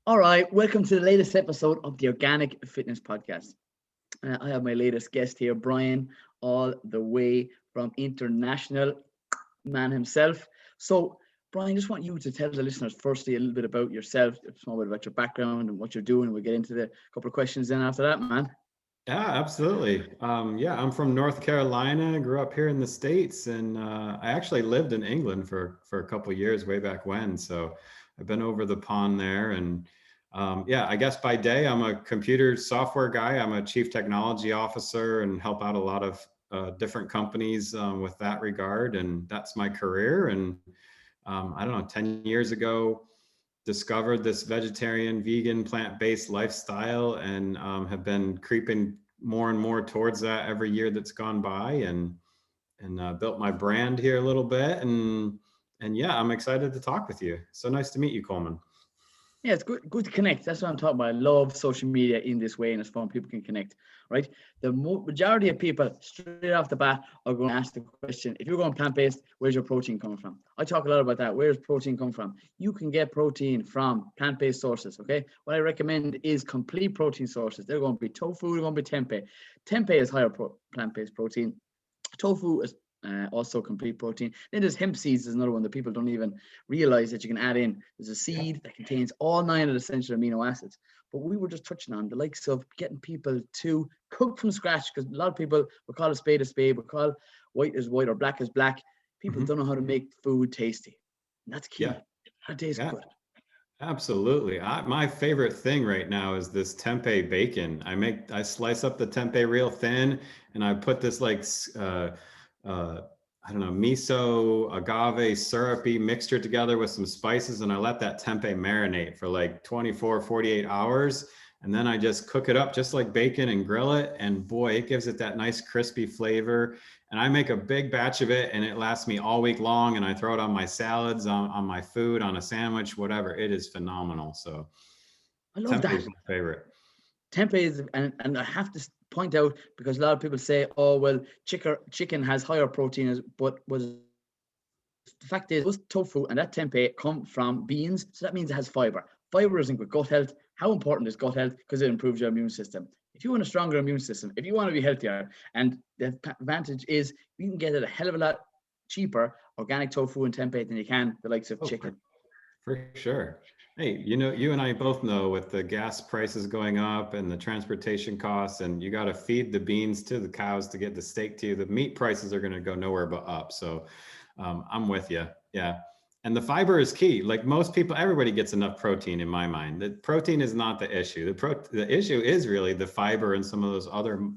All right, welcome to the latest episode of the Organic Fitness Podcast. I have my latest guest here, Bryan, all the way from international man himself. So, Bryan, just want you to tell the listeners firstly a little bit about yourself, a small bit about your background and what you're doing. We'll get into the couple of questions then after that, man. Yeah, absolutely. Yeah, I'm from North Carolina. Grew up here in the States, and I actually lived in England for a couple years way back when. So I've been over the pond there, and yeah, I guess by day I'm a computer software guy. I'm a chief technology officer and help out a lot of different companies with that regard, and that's my career. And I don't know, 10 years ago, discovered this vegetarian, vegan, plant-based lifestyle, and have been creeping more and more towards that every year that's gone by, and built my brand here a little bit, and yeah, I'm excited to talk with you. So nice to meet you, Coleman. Yeah, it's good to connect. That's what I'm talking about. I love social media in this way, and it's fun. People can connect, right? The majority of people, straight off the bat, are going to ask the question: if you're going plant-based, where's your protein coming from? I talk a lot about that. Where's protein come from? You can get protein from plant-based sources. Okay, what I recommend is complete protein sources. They're going to be tofu, they're going to be tempeh. Tempeh is higher plant-based protein. Tofu is also complete protein. Then there's hemp seeds, is another one that people don't even realize that you can add in. There's a Yeah. seed that contains all nine of the essential amino acids. But we were just touching on the likes of getting people to cook from scratch, because a lot of people will call a spade, will call white as white or black as black. People Hmm. don't know how to make food tasty. And that's Yeah. key. How to taste Yeah. good. Absolutely. My favorite thing right now is this tempeh bacon. I slice up the tempeh real thin, and I put this uh, I don't know, miso, agave, syrupy mixture together with some spices, and I let that tempeh marinate for like 24, 48 hours. And then I just cook it up just like bacon and grill it. And boy, it gives it that nice crispy flavor. And I make a big batch of it, and it lasts me all week long. And I throw it on my salads, on my food, on a sandwich, whatever. It is phenomenal. So I love tempeh that. is my favorite. Tempeh is, and I have to point out, because a lot of people say, oh well, chicken has higher protein, but was the fact is those tofu and that tempeh come from beans, so that means it has fiber. Fiber is not good gut health. How important is gut health? Because it improves your immune system. If you want a stronger immune system, if you want to be healthier, and the advantage is you can get it a hell of a lot cheaper, organic tofu and tempeh, than you can the likes of Oh, chicken. for sure. Hey, you and I both know with the gas prices going up and the transportation costs, and you got to feed the beans to the cows to get the steak to you, the meat prices are going to go nowhere but up. So I'm with you. Yeah. And the fiber is key. Like most people, everybody gets enough protein in my mind. The protein is not the issue. The issue is really the fiber and some of those other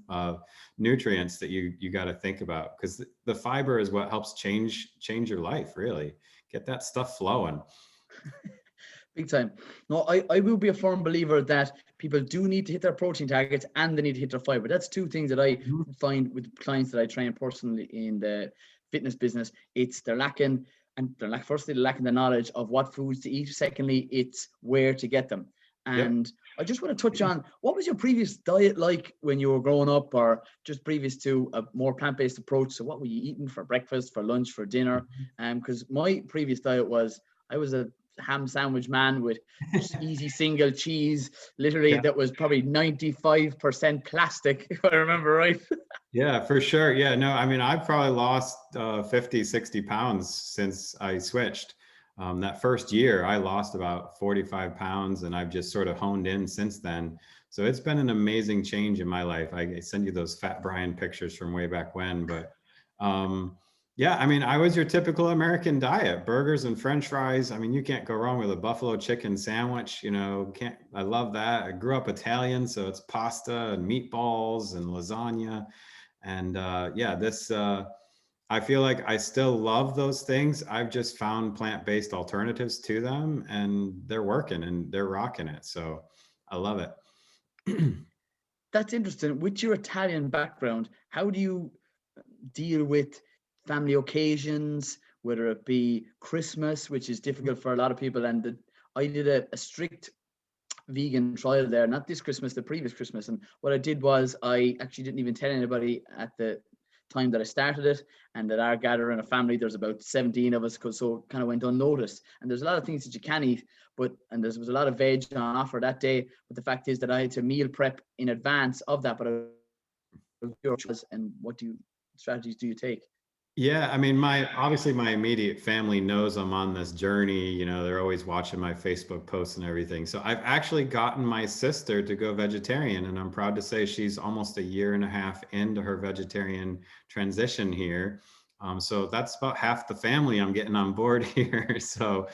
nutrients that you got to think about, because the fiber is what helps change your life, really. Get that stuff flowing. Big time. No, I will be a firm believer that people do need to hit their protein targets and they need to hit their fiber. That's two things that I Mhm. find with clients that I train personally in the fitness business. It's they're lacking, and firstly, they're lacking the knowledge of what foods to eat. Secondly, it's where to get them. Yep. And I just want to touch on, what was your previous diet like when you were growing up, or just previous to a more plant-based approach? So what were you eating for breakfast, for lunch, for dinner? Because my previous diet was, I was a ham sandwich man with easy single cheese, literally, Yeah. that was probably 95% plastic, if I remember right. Yeah, for sure. Yeah, no, I mean, I've probably lost 50, 60 pounds since I switched. That first year, I lost about 45 pounds, and I've just sort of honed in since then. So it's been an amazing change in my life. I send you those Fat Brian pictures from way back when, but um, yeah, I mean, I was your typical American diet, burgers and French fries. I mean, you can't go wrong with a buffalo chicken sandwich. Can't, I love that. I grew up Italian, so it's pasta and meatballs and lasagna. And yeah, this I feel like I still love those things. I've just found plant-based alternatives to them, and they're working and they're rocking it. So I love it. That's interesting. With your Italian background, how do you deal with family occasions, whether it be Christmas, which is difficult for a lot of people? And I did a strict vegan trial there, not this Christmas, the previous Christmas. And what I did was, I actually didn't even tell anybody at the time that I started it, and at our gathering of family, there's about 17 of us, so it kind of went unnoticed. And there's a lot of things that you can eat, and there was a lot of veg on offer that day. But the fact is that I had to meal prep in advance of that. But and strategies do you take? Yeah, I mean, obviously my immediate family knows I'm on this journey. You know, they're always watching my Facebook posts and everything. So I've actually gotten my sister to go vegetarian, and I'm proud to say she's almost a year and a half into her vegetarian transition here. So that's about half the family I'm getting on board here. So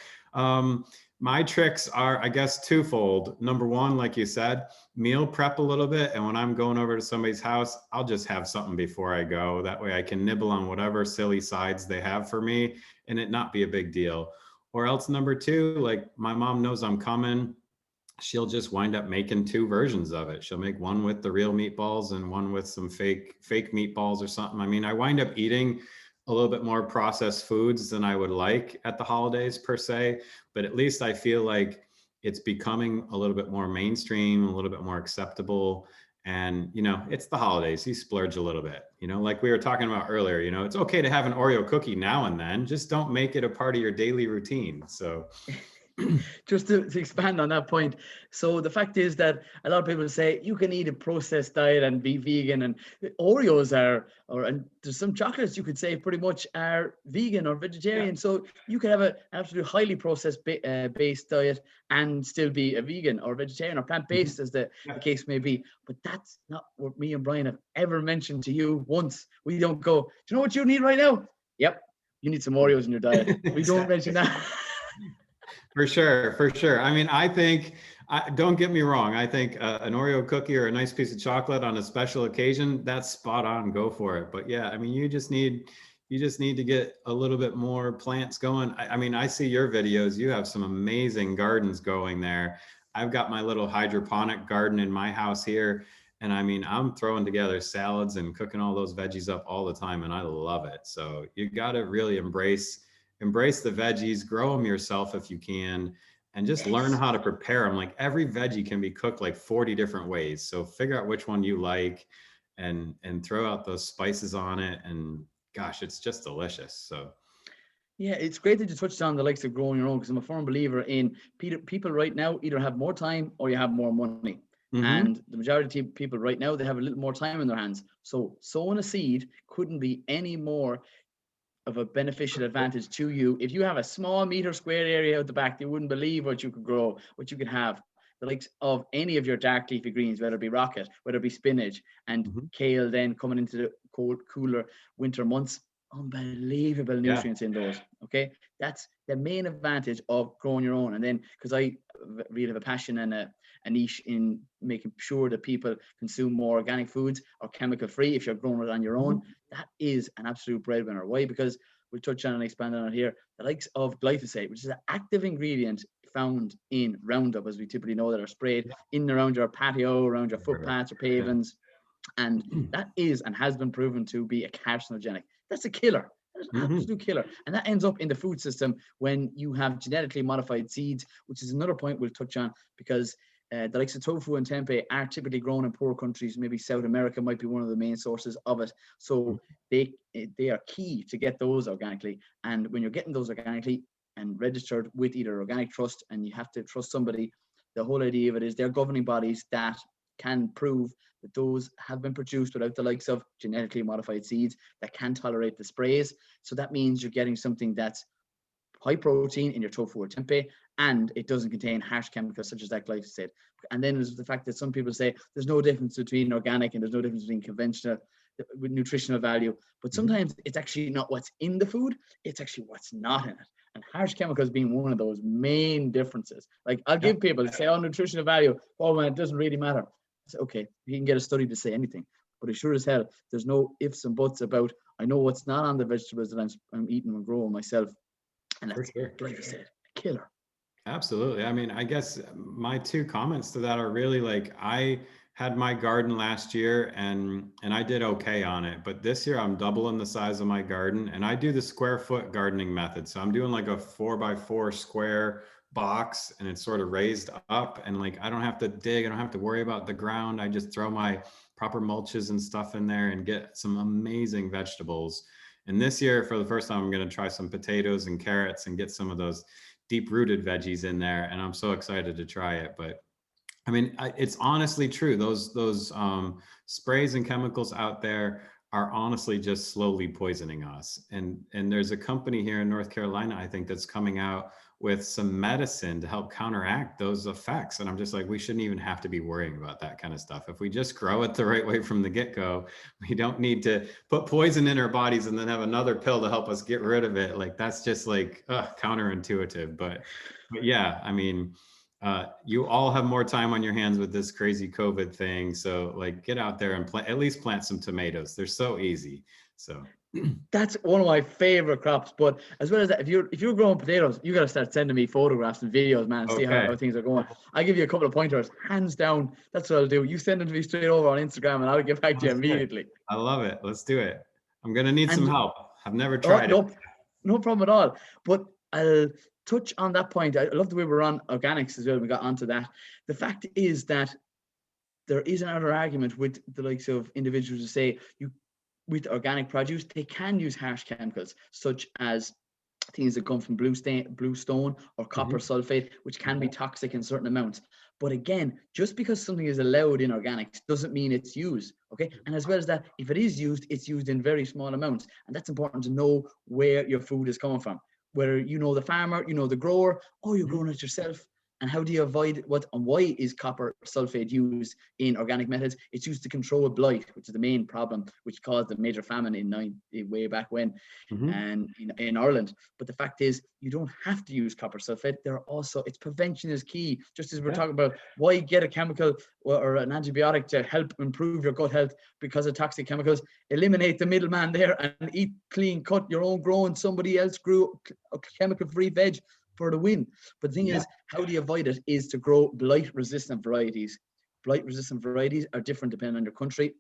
my tricks are, I guess, twofold. Number one, like you said, meal prep a little bit. And when I'm going over to somebody's house, I'll just have something before I go. That way I can nibble on whatever silly sides they have for me and it not be a big deal. Or else number two, like my mom knows I'm coming. She'll just wind up making two versions of it. She'll make one with the real meatballs and one with some fake meatballs or something. I mean, I wind up eating a little bit more processed foods than I would like at the holidays per se, but at least I feel like it's becoming a little bit more mainstream, a little bit more acceptable. And, you know, it's the holidays, you splurge a little bit, you know, like we were talking about earlier, you know, it's okay to have an Oreo cookie now and then, just don't make it a part of your daily routine. So Just to expand on that point. So the fact is that a lot of people say you can eat a processed diet and be vegan, and Oreos and there's some chocolates you could say pretty much are vegan or vegetarian. Yeah. So you could have an absolute highly processed based diet and still be a vegan or vegetarian or plant-based, as the case may be. But that's not what me and Bryan have ever mentioned to you once. We don't go, do you know what you need right now? Yep, you need some Oreos in your diet. We don't mention that. For sure. I mean, don't get me wrong. I think an Oreo cookie or a nice piece of chocolate on a special occasion, that's spot on. Go for it. But yeah, I mean, you just need to get a little bit more plants going. I mean, I see your videos. You have some amazing gardens going there. I've got my little hydroponic garden in my house here. And I mean, I'm throwing together salads and cooking all those veggies up all the time. And I love it. So you got to really embrace the veggies, grow them yourself if you can, and just learn how to prepare them. Like every veggie can be cooked like 40 different ways. So figure out which one you like and throw out those spices on it. And gosh, it's just delicious. So yeah, it's great that you touched on the likes of growing your own, because I'm a firm believer in people right now either have more time or you have more money. Mm-hmm. And the majority of people right now, they have a little more time in their hands. So sowing a seed couldn't be any more of a beneficial advantage to you. If you have a small meter square area out the back, you wouldn't believe what you could grow, what you could have. The likes of any of your dark leafy greens, whether it be rocket, whether it be spinach, and kale, then coming into the cold, cooler winter months, unbelievable nutrients in those. Okay, that's the main advantage of growing your own. And then, because I really have a passion and a niche in making sure that people consume more organic foods or chemical free, if you're growing it on your own, that is an absolute breadwinner. Why? Because we'll touch on and expand on it here. The likes of glyphosate, which is an active ingredient found in Roundup, as we typically know, that are sprayed in and around your patio, around your footpaths or pavements. And that is and has been proven to be a carcinogenic. That's a killer. That's an absolute killer. And that ends up in the food system when you have genetically modified seeds, which is another point we'll touch on, because the likes of tofu and tempeh are typically grown in poor countries. Maybe South America might be one of the main sources of it. So they are key to get those organically. And when you're getting those organically and registered with either Organic Trust, and you have to trust somebody, the whole idea of it is they're governing bodies that can prove that those have been produced without the likes of genetically modified seeds that can tolerate the sprays. So that means you're getting something that's high protein in your tofu or tempeh, and it doesn't contain harsh chemicals such as that glyphosate. And then there's the fact that some people say there's no difference between organic and there's no difference between conventional with nutritional value, but sometimes it's actually not what's in the food, it's actually what's not in it. And harsh chemicals being one of those main differences. Like I'll give people say, oh, nutritional value, oh man, it doesn't really matter. Say, okay, you can get a study to say anything, but it sure as hell, there's no ifs and buts about, I know what's not on the vegetables that I'm eating and growing myself. And that's glyphosate, a killer. Absolutely. I mean, I guess my two comments to that are really like, I had my garden last year and I did okay on it, but this year I'm doubling the size of my garden, and I do the square foot gardening method. So I'm doing like a 4x4 square box, and it's sort of raised up, and like I don't have to dig, I don't have to worry about the ground. I just throw my proper mulches and stuff in there and get some amazing vegetables. And this year, for the first time, I'm going to try some potatoes and carrots and get some of those deep rooted veggies in there. And I'm so excited to try it. But I mean, it's honestly true. Those sprays and chemicals out there are honestly just slowly poisoning us. And there's a company here in North Carolina, I think, that's coming out with some medicine to help counteract those effects. And I'm just like, we shouldn't even have to be worrying about that kind of stuff. If we just grow it the right way from the get-go, we don't need to put poison in our bodies and then have another pill to help us get rid of it. Like, that's just like counterintuitive. But yeah, I mean, you all have more time on your hands with this crazy COVID thing. So like, get out there and at least plant some tomatoes. They're so easy. So that's one of my favorite crops. But as well as that, if you're growing potatoes, you got to start sending me photographs and videos, man, and see how things are going. I'll give you a couple of pointers, hands down. That's what I'll do. You send them to me straight over on Instagram and I'll get back to you immediately. I love it. Let's do it. I'm going to need some help. I've never tried it. No problem at all. But I'll touch on that point. I love the way we're on organics as well. We got onto that. The fact is that there is another argument with the likes of individuals who say with organic produce, they can use harsh chemicals such as things that come from blue stone or copper sulfate, which can be toxic in certain amounts. But again, just because something is allowed in organics doesn't mean it's used, okay? And as well as that, if it is used, it's used in very small amounts. And that's important to know where your food is coming from. Whether you know the farmer, you know the grower, or you're growing it yourself. And how do you avoid and why is copper sulfate used in organic methods? It's used to control blight, which is the main problem, which caused a major famine way back when, and in Ireland. But the fact is, you don't have to use copper sulfate. Its prevention is key. Just as we're talking about, why get a chemical or an antibiotic to help improve your gut health because of toxic chemicals? Eliminate the middleman there and eat clean cut, your own grown, somebody else grew chemical-free veg for the win. But the thing is, how do you avoid it is to grow blight-resistant varieties. Blight-resistant varieties are different depending on your country,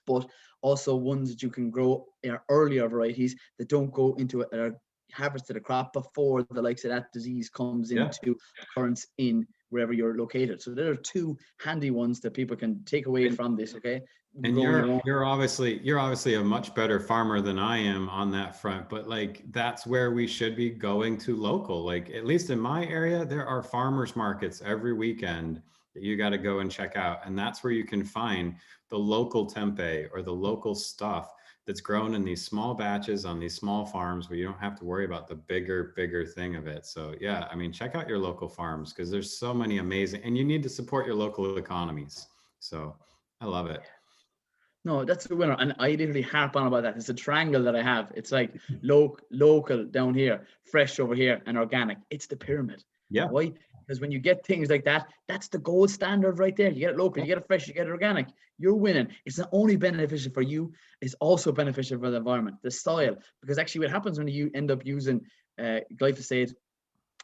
but also ones that you can grow are earlier varieties that don't go into a harvested a crop before the likes of that disease comes into occurrence in wherever you're located. So there are two handy ones that people can take away from this, okay? And you're obviously a much better farmer than I am on that front, but like, that's where we should be going to local. Like, at least in my area, there are farmers markets every weekend that you got to go and check out. And that's where you can find the local tempeh or the local stuff that's grown in these small batches on these small farms where you don't have to worry about the bigger thing of it. So yeah, I mean, check out your local farms because there's so many amazing, and you need to support your local economies. So I love it. No, that's the winner. And I literally harp on about that. It's a triangle that I have. It's like local down here, fresh over here, and organic. It's the pyramid. Yeah. Why? Because when you get things like that, that's the gold standard right there. You get it local, you get it fresh, you get it organic. You're winning. It's not only beneficial for you, it's also beneficial for the environment, the soil. Because actually what happens when you end up using glyphosate,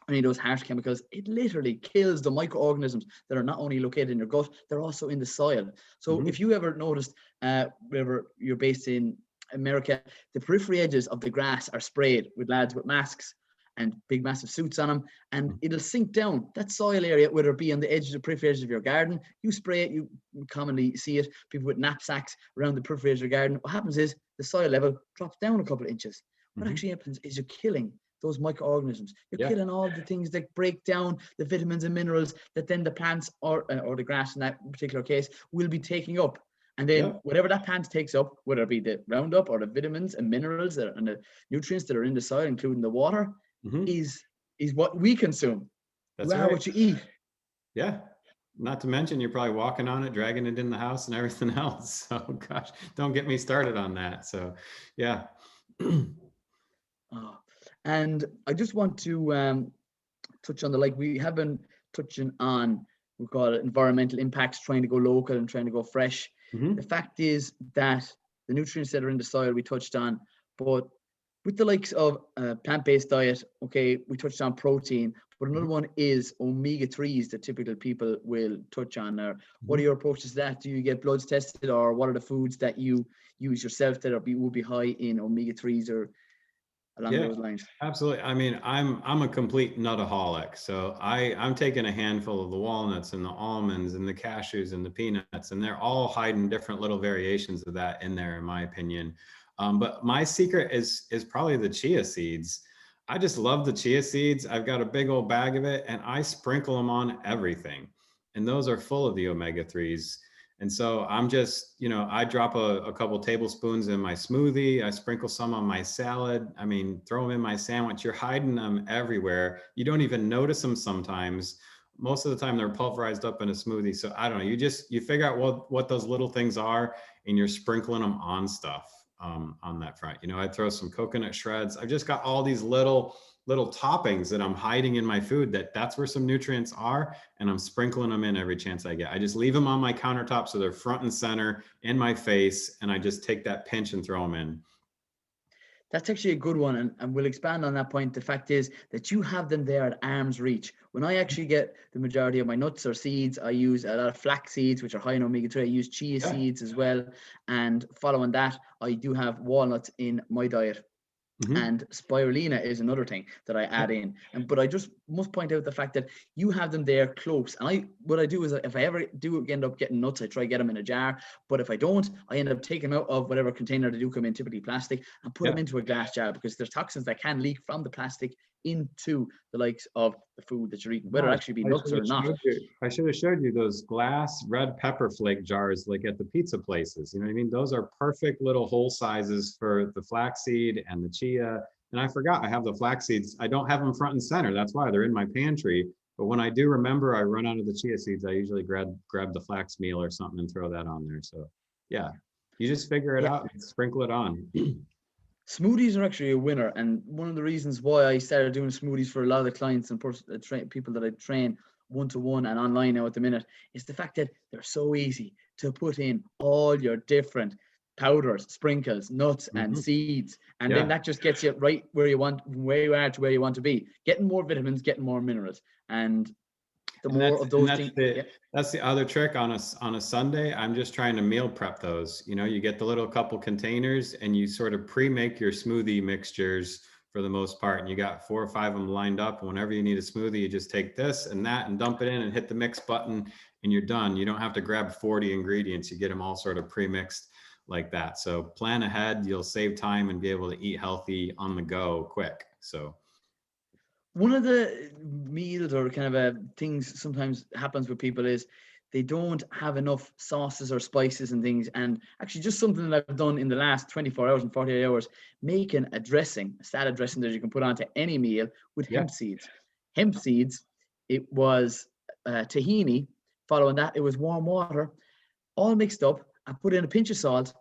any of those harsh chemicals, it literally kills the microorganisms that are not only located in your gut, they're also in the soil. So if you ever noticed, wherever you're based in America, the periphery edges of the grass are sprayed with lads with masks and big massive suits on them, and it'll sink down that soil area, whether it be on the edges of periphery edges of your garden. You spray it, you commonly see it, people with knapsacks around the periphery edge of your garden. What happens is the soil level drops down a couple of inches. What actually happens is you're killing those microorganisms. You're killing all the things that break down the vitamins and minerals that then the plants or the grass in that particular case will be taking up. And then whatever that plant takes up, whether it be the Roundup or the vitamins and minerals and the nutrients that are in the soil, including the water, is what we consume. That's right. What you eat. Yeah. Not to mention you're probably walking on it, dragging it in the house and everything else. So gosh, don't get me started on that. So yeah. And I just want to touch on we have been touching on, we call it environmental impacts, trying to go local and trying to go fresh. The fact is that the nutrients that are in the soil we touched on, but with the likes of plant-based diet, okay, we touched on protein, but another one is omega-3s that typical people will touch on. What are your approaches to that? Do you get bloods tested, or what are the foods that you use yourself that will be high in omega-3s? Or along Yeah, those lines. absolutely. I mean, I'm a complete nutaholic. So I'm taking a handful of the walnuts and the almonds and the cashews and the peanuts, and they're all hiding different little variations of that in there, in my opinion. But my secret is probably the chia seeds. I just love the chia seeds. I've got a big old bag of it, and I sprinkle them on everything. And those are full of the omega-3s. And so I'm just, I drop a couple tablespoons in my smoothie. I sprinkle some on my salad. I mean, throw them in my sandwich. You're hiding them everywhere. You don't even notice them sometimes. Most of the time they're pulverized up in a smoothie. So I don't know. You figure out what those little things are, and you're sprinkling them on stuff on that front. I throw some coconut shreds. I've just got all these little toppings that I'm hiding in my food that's where some nutrients are, and I'm sprinkling them in every chance I get. I just leave them on my countertop so they're front and center in my face, and I just take that pinch and throw them in. That's actually a good one, and we'll expand on that point. The fact is that you have them there at arm's reach. When I actually get the majority of my nuts or seeds, I use a lot of flax seeds, which are high in omega-3. I use chia seeds as well, and following that, I do have walnuts in my diet. Mm-hmm. And spirulina is another thing that I add in. But I just must point out the fact that you have them there close. And what I do is, if I ever do end up getting nuts, I try to get them in a jar. But if I don't, I end up taking them out of whatever container they do come in, typically plastic, and put them into a glass jar, because there's toxins that can leak from the plastic into the likes of the food that you're eating, whether it actually be nuts or not. I should have showed you those glass red pepper flake jars, like at the pizza places. You know what I mean? Those are perfect little hole sizes for the flaxseed and the chia. And I forgot I have the flax seeds. I don't have them front and center. That's why they're in my pantry. But when I do remember, I run out of the chia seeds. I usually grab the flax meal or something and throw that on there. So yeah, you just figure it out and sprinkle it on. Smoothies are actually a winner, and one of the reasons why I started doing smoothies for a lot of the clients and people that I train one-to-one and online now at the minute is the fact that they're so easy to put in all your different powders, sprinkles, nuts, and seeds, and then that just gets you right where you are to where you want to be, getting more vitamins, getting more minerals, and the more of those things. That's the other trick on a Sunday. I'm just trying to meal prep those. You get the little couple containers, and you sort of pre-make your smoothie mixtures for the most part. And you got 4 or 5 of them lined up. And whenever you need a smoothie, you just take this and that and dump it in and hit the mix button, and you're done. You don't have to grab 40 ingredients. You get them all sort of pre-mixed like that. So plan ahead. You'll save time and be able to eat healthy on the go quick. So one of the meals or kind of things sometimes happens with people is they don't have enough sauces or spices and things. And actually, just something that I've done in the last 24 hours and 48 hours, making a salad dressing that you can put onto any meal with hemp seeds. Hemp seeds, it was tahini. Following that, it was warm water, all mixed up. I put in a pinch of salt.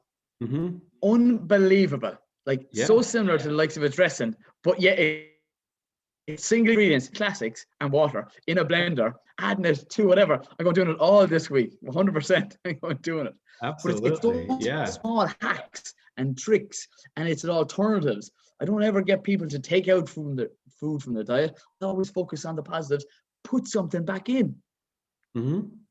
Unbelievable. So similar to the likes of a dressing, but yet it's single ingredients, classics, and water in a blender, adding it to whatever. I'm going doing it all this week, 100%. I'm going doing it. Absolutely. But it's those small hacks and tricks, and it's alternatives. I don't ever get people to take out food from their diet. I always focus on the positives. Put something back in.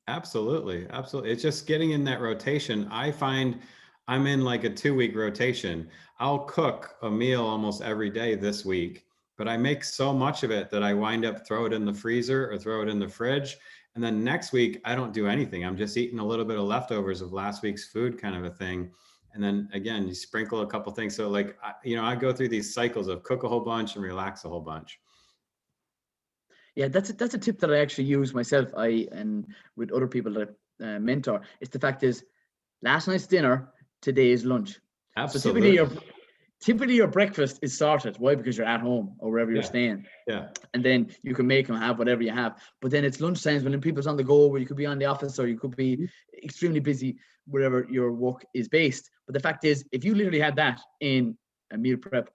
Absolutely. It's just getting in that rotation. I find I'm in like a 2-week rotation. I'll cook a meal almost every day this week, but I make so much of it that I wind up throw it in the freezer or throw it in the fridge. And then next week, I don't do anything. I'm just eating a little bit of leftovers of last week's food, kind of a thing. And then again, you sprinkle a couple things. So I go through these cycles of cook a whole bunch and relax a whole bunch. Yeah, that's a tip that I actually use myself. And with other people that I mentor. It's the fact is, last night's dinner, today's lunch. Absolutely. So typically your breakfast is sorted. Why? Because you're at home or wherever you're staying. Yeah. And then you can make them have whatever you have. But then it's lunch times when people's on the go, where you could be on the office or you could be extremely busy wherever your work is based. But the fact is, if you literally had that in a meal prep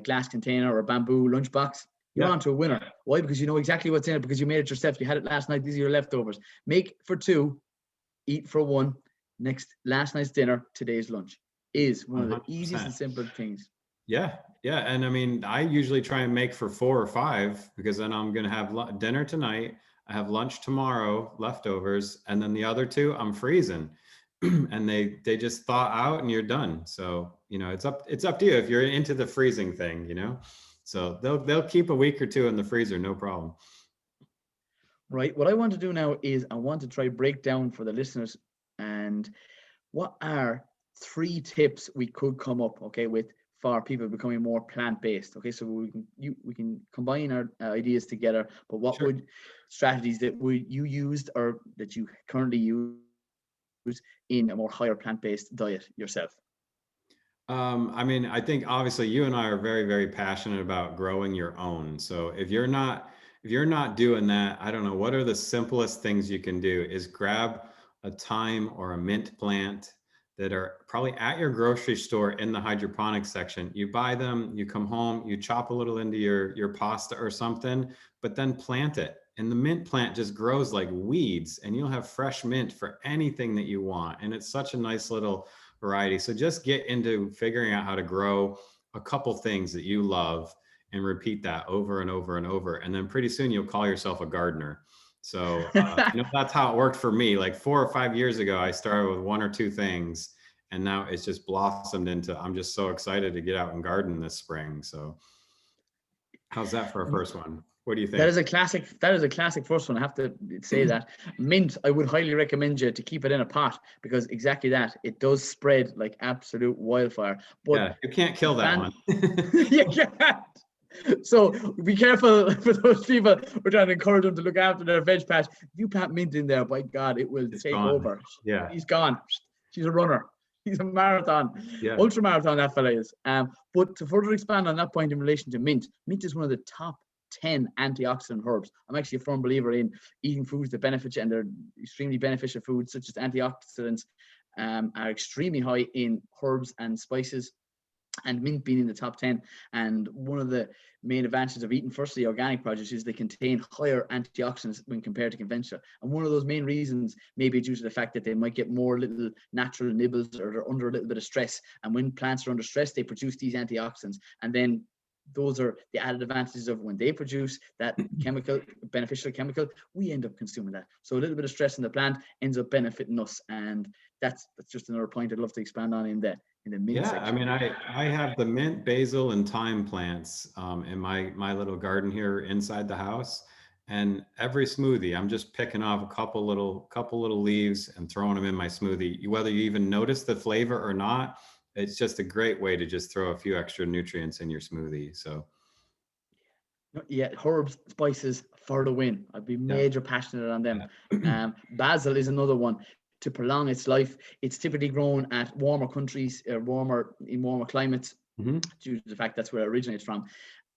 glass container or a bamboo lunchbox, you're on to a winner. Why? Because you know exactly what's in it, because you made it yourself. You had it last night. These are your leftovers. Make for 2, eat for 1. Last night's dinner, today's lunch is one of the 100%. Easiest and simple things. Yeah. And I mean, I usually try and make for 4 or 5, because then I'm going to have dinner tonight. I have lunch tomorrow, leftovers, and then the other 2 I'm freezing, and they just thaw out and you're done. So it's up to you if you're into the freezing thing. So they'll keep a week or two in the freezer, no problem. Right. What I want to do now is I want to try break down for the listeners and what are 3 tips we could come up, okay, with for people becoming more plant-based. Okay, so we can combine our ideas together. But what Sure. would strategies that you used or that you currently use in a more higher plant-based diet yourself? I mean, I think obviously you and I are very, very passionate about growing your own. So if you're not doing that, I don't know, what are the simplest things you can do is grab a thyme or a mint plant that are probably at your grocery store in the hydroponic section. You buy them, you come home, you chop a little into your pasta or something, but then plant it. And the mint plant just grows like weeds, and you'll have fresh mint for anything that you want. And it's such a nice little variety. So just get into figuring out how to grow a couple things that you love and repeat that over and over and over. And then pretty soon you'll call yourself a gardener. So, that's how it worked for me. Like 4 or 5 years ago, I started with 1 or 2 things, and now it's just blossomed into, I'm just so excited to get out and garden this spring. So how's that for a first one? What do you think? That is a classic. That is a classic first one. I have to say that mint. I would highly recommend you to keep it in a pot because exactly that. It does spread like absolute wildfire. But yeah, you can't kill that one. You can't. So be careful for those people. We're trying to encourage them to look after their veg patch. If you plant mint in there, by God, it will take over. Yeah, he's gone. She's a runner. He's a marathon, ultra marathon. That fella is. But to further expand on that point in relation to mint, mint is one of the top 10 antioxidant herbs. I'm actually a firm believer in eating foods that benefit you, and they're extremely beneficial foods, such as antioxidants, are extremely high in herbs and spices, and mint being in the top 10. And one of the main advantages of eating firstly organic produce is they contain higher antioxidants when compared to conventional. And one of those main reasons may be due to the fact that they might get more little natural nibbles, or they're under a little bit of stress. And when plants are under stress, they produce these antioxidants. And then those are the added advantages of when they produce that beneficial chemical, we end up consuming that. So a little bit of stress in the plant ends up benefiting us. And that's just another point I'd love to expand on in the mint section. I mean, I have the mint, basil, and thyme plants in my little garden here inside the house. And every smoothie, I'm just picking off a couple little leaves and throwing them in my smoothie. Whether you even notice the flavor or not, it's just a great way to just throw a few extra nutrients in your smoothie. So yeah, herbs, spices for the win. I'd be major passionate on them. Basil is another one. To prolong its life, it's typically grown at warmer countries, or warmer climates, due to the fact that's where it originates from.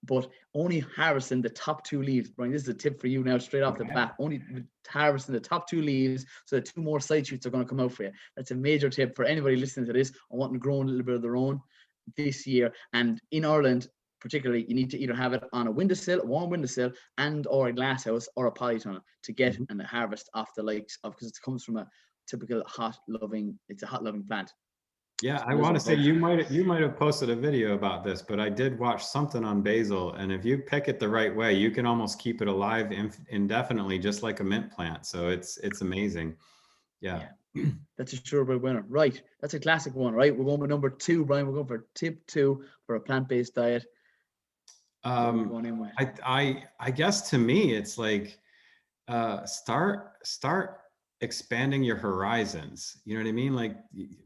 But only harvesting the top 2 leaves. Brian, this is a tip for you now, straight off the bat. Only harvesting the top 2 leaves, so the 2 more side shoots are going to come out for you. That's a major tip for anybody listening to this and wanting to grow a little bit of their own this year. And in Ireland, particularly, you need to either have it on a windowsill, a warm windowsill, and or a glass house or a polytunnel to get and harvest off the likes of, because it comes from a typical hot loving plant. Yeah, I want to say you might have posted a video about this, but I did watch something on basil, and if you pick it the right way, you can almost keep it alive indefinitely, just like a mint plant. So it's amazing. Yeah. That's a sure winner. Right, that's a classic one. Right, we're going with number 2, Brian. We're going for tip 2 for a plant-based diet. Going in with? I guess to me it's like start expanding your horizons. You know what I mean? Like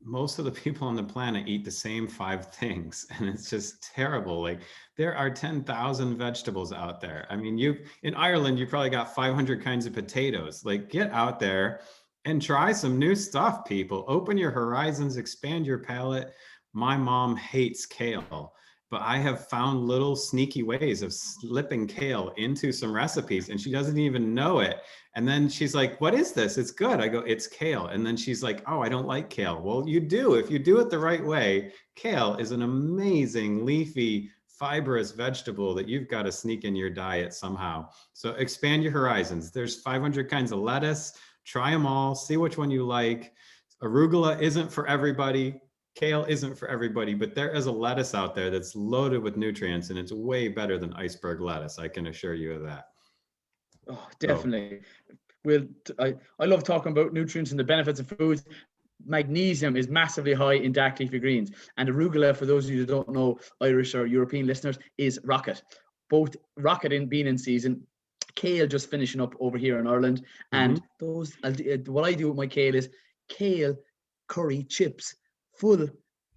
most of the people on the planet eat the same 5 things, and it's just terrible. Like there are 10,000 vegetables out there. I mean, in Ireland, you probably got 500 kinds of potatoes. Like get out there and try some new stuff, people. Open your horizons, expand your palate. My mom hates kale, but I have found little sneaky ways of slipping kale into some recipes, and she doesn't even know it. And then she's like, what is this? It's good. I go, it's kale. And then she's like, oh, I don't like kale. Well, you do. If you do it the right way, kale is an amazing leafy, fibrous vegetable that you've got to sneak in your diet somehow. So expand your horizons. There's 500 kinds of lettuce. Try them all. See which one you like. Arugula isn't for everybody. Kale isn't for everybody, but there is a lettuce out there that's loaded with nutrients, and it's way better than iceberg lettuce. I can assure you of that. Oh, definitely. I love talking about nutrients and the benefits of foods. magnesium is massively high in dark leafy greens. And arugula, for those of you who don't know, Irish or European listeners, is rocket. Both rocket in being in season, kale just finishing up over here in Ireland. And those, what I do with my kale is kale curry chips, full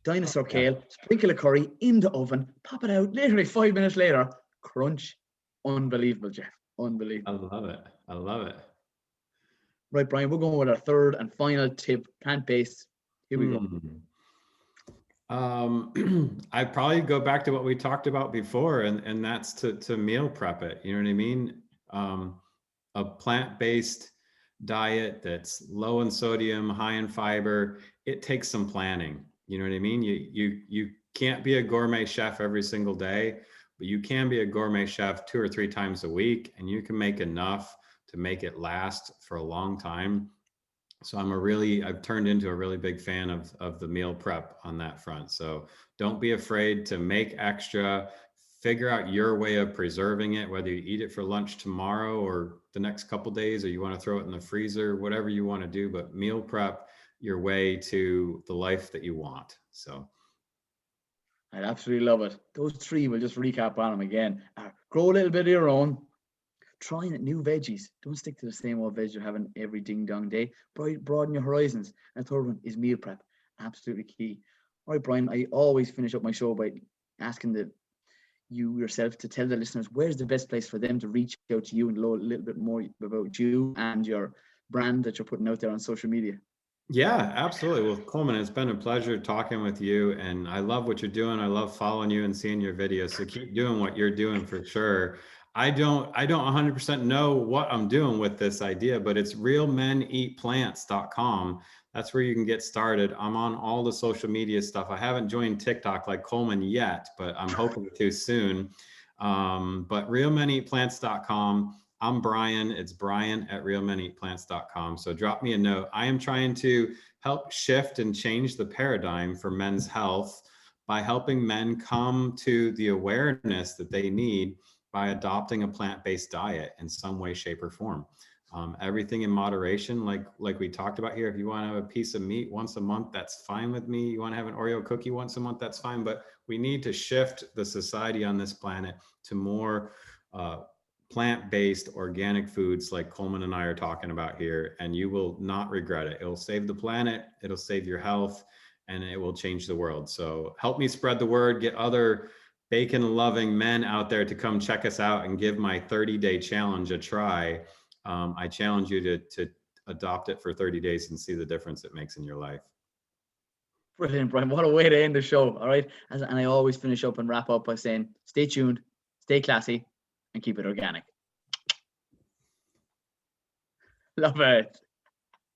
dinosaur kale, sprinkle of curry in the oven, pop it out, literally 5 minutes later, crunch. Unbelievable, Jeff. Unbelievable. I love it. I love it. Right, Brian, we're going with our third and final tip, plant-based. Here we go. I'd probably go back to what we talked about before, and that's to meal prep it. You know what I mean? A plant-based diet that's low in sodium, high in fiber, it takes some planning. You know what I mean? You can't be a gourmet chef every single day, but you can be a gourmet chef 2 or 3 times a week, and you can make enough to make it last for a long time. So I've turned into a really big fan of the meal prep on that front. So don't be afraid to make extra, figure out your way of preserving it, whether you eat it for lunch tomorrow or the next couple days, or you want to throw it in the freezer, whatever you want to do, but meal prep your way to the life that you want. So I absolutely love it. Those 3, we'll just recap on them again. Grow a little bit of your own. Trying new veggies. Don't stick to the same old veg you're having every ding dong day. Broaden your horizons. And the third one is meal prep. Absolutely key. All right, Brian, I always finish up my show by asking you yourself to tell the listeners where's the best place for them to reach out to you and know a little bit more about you and your brand that you're putting out there on social media. Yeah, absolutely. Well, Colman, it's been a pleasure talking with you, and I love what you're doing. I love following you and seeing your videos. So keep doing what you're doing for sure. I don't 100% know what I'm doing with this idea, but it's realmeneatplants.com. That's where you can get started. I'm on all the social media stuff. I haven't joined TikTok like Colman yet, but I'm hoping to soon. But realmeneatplants.com. I'm Bryan. It's Bryan at realmeneatplants.com. So drop me a note. I am trying to help shift and change the paradigm for men's health by helping men come to the awareness that they need by adopting a plant-based diet in some way, shape, or form. Everything in moderation, like we talked about here. If you want to have a piece of meat once a month, that's fine with me. You want to have an Oreo cookie once a month, that's fine. But we need to shift the society on this planet to more plant-based organic foods like Colman and I are talking about here, and you will not regret it. It'll save the planet, it'll save your health, and it will change the world. So help me spread the word, get other bacon-loving men out there to come check us out and give my 30-day challenge a try. I challenge you to adopt it for 30 days and see the difference it makes in your life. Brilliant, Brian. What a way to end the show. All right. And I always finish up and wrap up by saying, stay tuned, stay classy, and keep it organic. Love it.